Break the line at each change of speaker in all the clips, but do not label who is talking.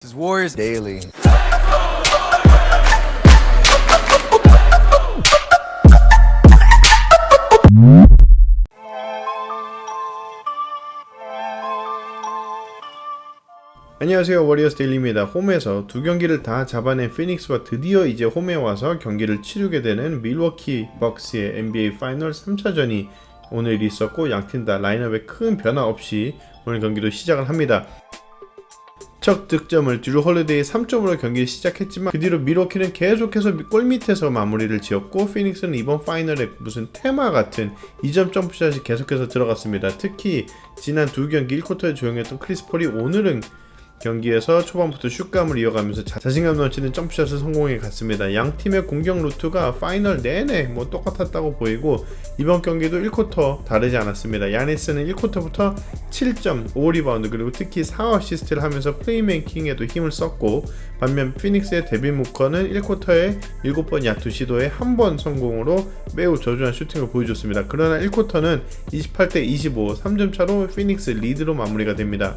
This is Warriors Daily.
안녕하세요, 워리어스 데일리입니다. 홈에서 두 경기를 다 잡아낸 피닉스와 드디어 이제 홈에 와서 경기를 치르게 되는 밀워키 벅스의 NBA 파이널 3차전이 오늘 있었고, 양팀 다 라인업에 큰 변화 없이 오늘 경기도 시작을 합니다. 첫 득점을 드루 홀리데이 3점으로 경기를 시작했지만 그 뒤로 밀워키는 계속해서 골밑에서 마무리를 지었고, 피닉스는 이번 파이널에 무슨 테마 같은 2점 점프샷이 계속해서 들어갔습니다. 특히 지난 두 경기 1쿼터에 조용했던 크리스 폴이 오늘은 경기에서 초반부터 슛감을 이어가면서 자신감 넘치는 점프샷을 성공해 갔습니다. 양 팀의 공격 루트가 파이널 내내 똑같았다고 보이고, 이번 경기도 1쿼터 다르지 않았습니다. 야니스는 1쿼터부터 7점, 5리바운드 그리고 특히 4어시스트를 하면서 플레이메이킹에도 힘을 썼고, 반면 피닉스의 데빈 부커는 1쿼터에 7번 야투 시도에 1번 성공으로 매우 저조한 슈팅을 보여줬습니다. 그러나 1쿼터는 28대 25, 3점 차로 피닉스 리드로 마무리가 됩니다.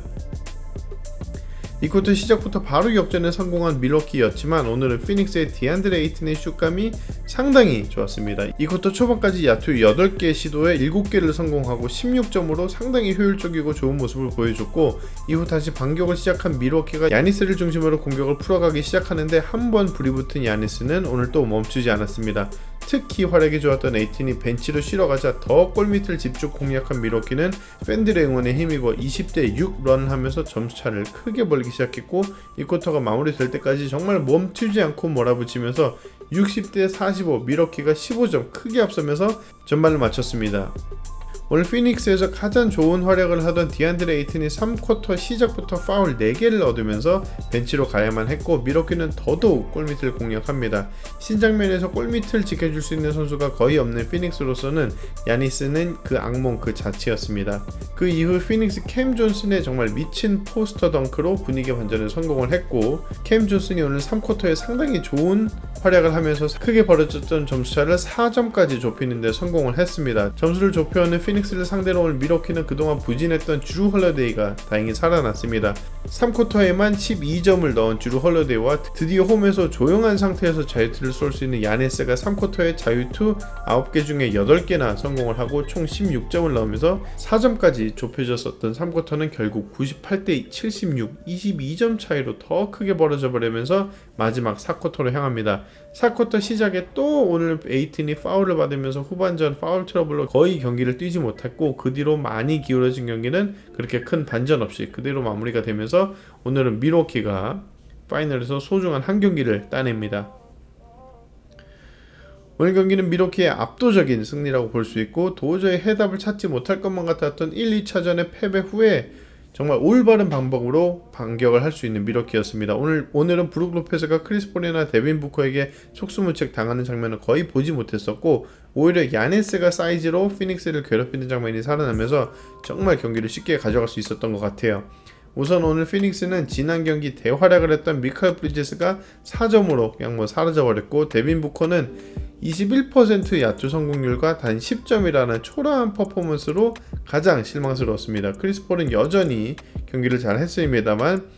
이 쿼터 시작부터 바로 역전에 성공한 밀워키였지만 오늘은 피닉스의 디안드레 에이튼의 슛감이 상당히 좋았습니다. 이 쿼터 초반까지 야투 8개 시도에 7개를 성공하고 16점으로 상당히 효율적이고 좋은 모습을 보여줬고, 이후 다시 반격을 시작한 밀워키가 야니스를 중심으로 공격을 풀어가기 시작하는데 한 번 불이 붙은 야니스는 오늘 또 멈추지 않았습니다. 특히 활약이 좋았던 에이튼이 벤치로 쉬러가자 더 골밑을 집중 공략한 밀워키는 팬들의 응원에 힘입어 20대 6 런을 하면서 점수차를 크게 벌기 시작했고, 이 쿼터가 마무리될 때까지 정말 멈추지 않고 몰아붙이면서 60대 45 밀워키가 15점 크게 앞서면서 전반을 마쳤습니다. 오늘 피닉스에서 가장 좋은 활약을 하던 디안드레 에이튼이 3쿼터 시작부터 파울 4개를 얻으면서 벤치로 가야만 했고, 밀워키는 더더욱 골밑을 공략합니다. 신장면에서 골밑을 지켜줄 수 있는 선수가 거의 없는 피닉스로서는 야니스는 그 악몽 그 자체였습니다. 그 이후 피닉스 캠 존슨의 정말 미친 포스터 덩크로 분위기 반전에 성공을 했고, 캠 존슨이 오늘 3쿼터에 상당히 좋은 활약을 하면서 크게 벌어졌던 점수차를 4점까지 좁히는 데 성공을 했습니다. 점수를 좁혀오는 피닉스를 상대로 오늘 밀워키는 그동안 부진했던 드루 홀리데이가 다행히 살아났습니다. 3쿼터에만 12점을 넣은 드루 홀리데이와 드디어 홈에서 조용한 상태에서 자유투를 쏠 수 있는 야니스가 3쿼터에 자유투 9개 중에 8개나 성공을 하고 총 16점을 넣으면서 4점까지 좁혀졌었던 3쿼터는 결국 98대 76, 22점 차이로 더 크게 벌어져 버리면서 마지막 4쿼터로 향합니다. 4쿼터 시작에 또 오늘 에이튼이 파울을 받으면서 후반전 파울 트러블로 거의 경기를 뛰지 못했고, 그 뒤로 많이 기울어진 경기는 그렇게 큰 반전 없이 그대로 마무리가 되면서 오늘은 밀워키가 파이널에서 소중한 한 경기를 따냅니다. 오늘 경기는 밀워키의 압도적인 승리라고 볼 수 있고, 도저히 해답을 찾지 못할 것만 같았던 1, 2차전의 패배 후에 정말 올바른 방법으로 반격을 할 수 있는 밀워키였습니다. 오늘은 브룩 로페스가 크리스 폴이나 데빈 부커에게 속수무책 당하는 장면을 거의 보지 못했었고, 오히려 야니스가 사이즈로 피닉스를 괴롭히는 장면이 살아나면서 정말 경기를 쉽게 가져갈 수 있었던 것 같아요. 우선 오늘 피닉스는 지난 경기 대활약을 했던 미카엘 브리지스가 4점으로 그냥 사라져버렸고, 데빈 부커는 21% 야투 성공률과 단 10점이라는 초라한 퍼포먼스로 가장 실망스러웠습니다. 크리스 폴은 여전히 경기를 잘 했습니다만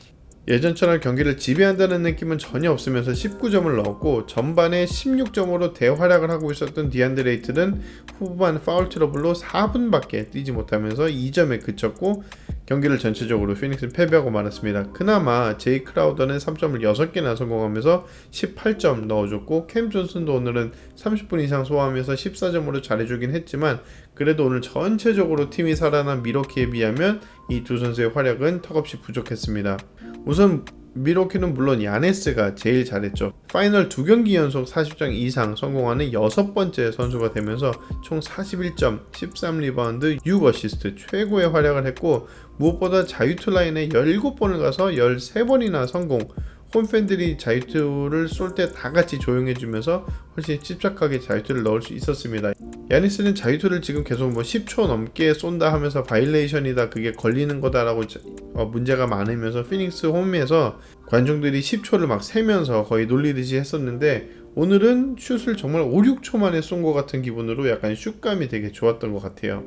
예전처럼 경기를 지배한다는 느낌은 전혀 없으면서 19점을 넣었고, 전반에 16점으로 대활약을 하고 있었던 디안드레 에이튼은 후반 파울 트러블로 4분밖에 뛰지 못하면서 2점에 그쳤고, 경기를 전체적으로 피닉스는 패배하고 말았습니다. 그나마 제이 크라우더는 3점을 6개나 성공하면서 18점 넣어줬고, 캠 존슨도 오늘은 30분 이상 소화하면서 14점으로 잘해주긴 했지만, 그래도 오늘 전체적으로 팀이 살아난 밀워키에 비하면 이 두 선수의 활약은 턱없이 부족했습니다. 우선 밀워키는 물론 야니스가 제일 잘했죠. 파이널 2경기 연속 40점 이상 성공하는 6번째 선수가 되면서 총 41점, 13리바운드, 6어시스트 최고의 활약을 했고, 무엇보다 자유투 라인에 17번을 가서 13번이나 성공, 홈팬들이 자유투를 쏠 때 다같이 조용해주면서 훨씬 침착하게 자유투를 넣을 수 있었습니다. 야니스는 자유투를 지금 계속 10초 넘게 쏜다 하면서 바이레이션이다, 그게 걸리는 거다라고 문제가 많으면서 피닉스 홈에서 관중들이 10초를 막 세면서 거의 놀리듯이 했었는데, 오늘은 슛을 정말 5, 6초 만에 쏜 것 같은 기분으로 약간 슛감이 되게 좋았던 것 같아요.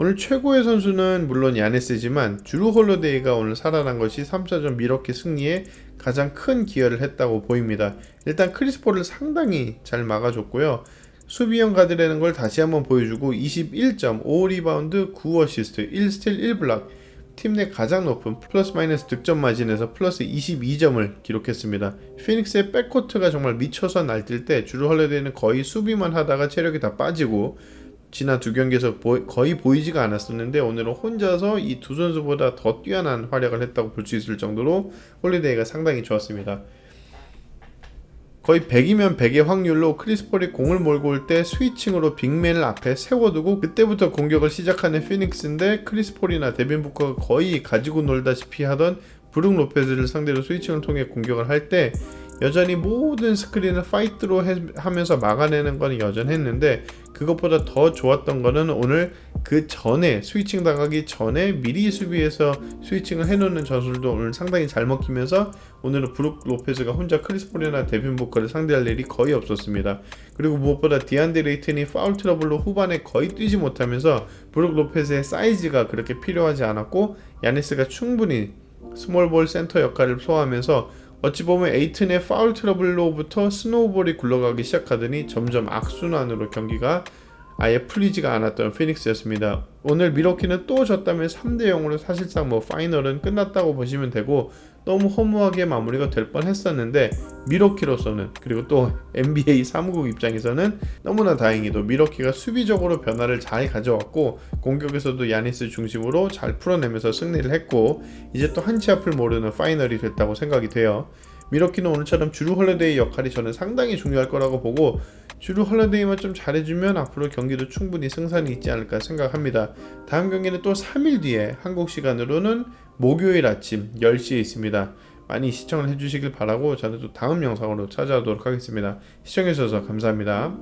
오늘 최고의 선수는 물론 야니스지만 주루 홀리데이가 오늘 살아난 것이 3차전 밀워키 승리에 가장 큰 기여를 했다고 보입니다. 일단 크리스 폴을 상당히 잘 막아줬고요. 수비형 가드라는 걸 다시 한번 보여주고 21점, 5리바운드, 9어시스트, 1스틸, 1블락, 팀 내 가장 높은 플러스 마이너스 득점 마진에서 플러스 22점을 기록했습니다. 피닉스의 백코트가 정말 미쳐서 날뛸 때 주루 홀리데이는 거의 수비만 하다가 체력이 다 빠지고 지난 두 경기에서 거의 보이지가 않았었는데 오늘은 혼자서 이 두 선수보다 더 뛰어난 활약을 했다고 볼 수 있을 정도로 홀리데이가 상당히 좋았습니다. 거의 100이면 100의 확률로 크리스 폴이 공을 몰고 올 때 스위칭으로 빅맨을 앞에 세워두고 그때부터 공격을 시작하는 피닉스인데 크리스 폴이나 데빈 부커가 거의 가지고 놀다시피 하던 브룩 로페즈를 상대로 스위칭을 통해 공격을 할 때 여전히 모든 스크린을 파이트로 하면서 막아내는 건 여전했는데 그것보다 더 좋았던 거는 오늘 그 전에 스위칭 당하기 전에 미리 수비해서 스위칭을 해놓는 전술도 오늘 상당히 잘 먹히면서 오늘은 브룩 로페즈가 혼자 크리스 폴이나 데빈 부커를 상대할 일이 거의 없었습니다. 그리고 무엇보다 디안데 레이튼이 파울 트러블로 후반에 거의 뛰지 못하면서 브룩 로페즈의 사이즈가 그렇게 필요하지 않았고 야니스가 충분히 스몰볼 센터 역할을 소화하면서 어찌 보면 에이튼의 파울 트러블로부터 스노우볼이 굴러가기 시작하더니 점점 악순환으로 경기가 아예 풀리지가 않았던 피닉스였습니다. 오늘 밀워키는 또 졌다면 3대0으로 사실상 파이널은 끝났다고 보시면 되고 너무 허무하게 마무리가 될 뻔했었는데 밀워키로서는 그리고 또 NBA 사무국 입장에서는 너무나 다행히도 밀워키가 수비적으로 변화를 잘 가져왔고 공격에서도 야니스 중심으로 잘 풀어내면서 승리를 했고 이제 또 한치 앞을 모르는 파이널이 됐다고 생각이 돼요. 밀워키는 오늘처럼 주루 홀리데이 역할이 저는 상당히 중요할 거라고 보고 주루 홀리데이만 좀 잘해주면 앞으로 경기도 충분히 승산이 있지 않을까 생각합니다. 다음 경기는 또 3일 뒤에 한국 시간으로는 목요일 아침 10시에 있습니다. 많이 시청을 해주시길 바라고 저는 또 다음 영상으로 찾아오도록 하겠습니다. 시청해주셔서 감사합니다.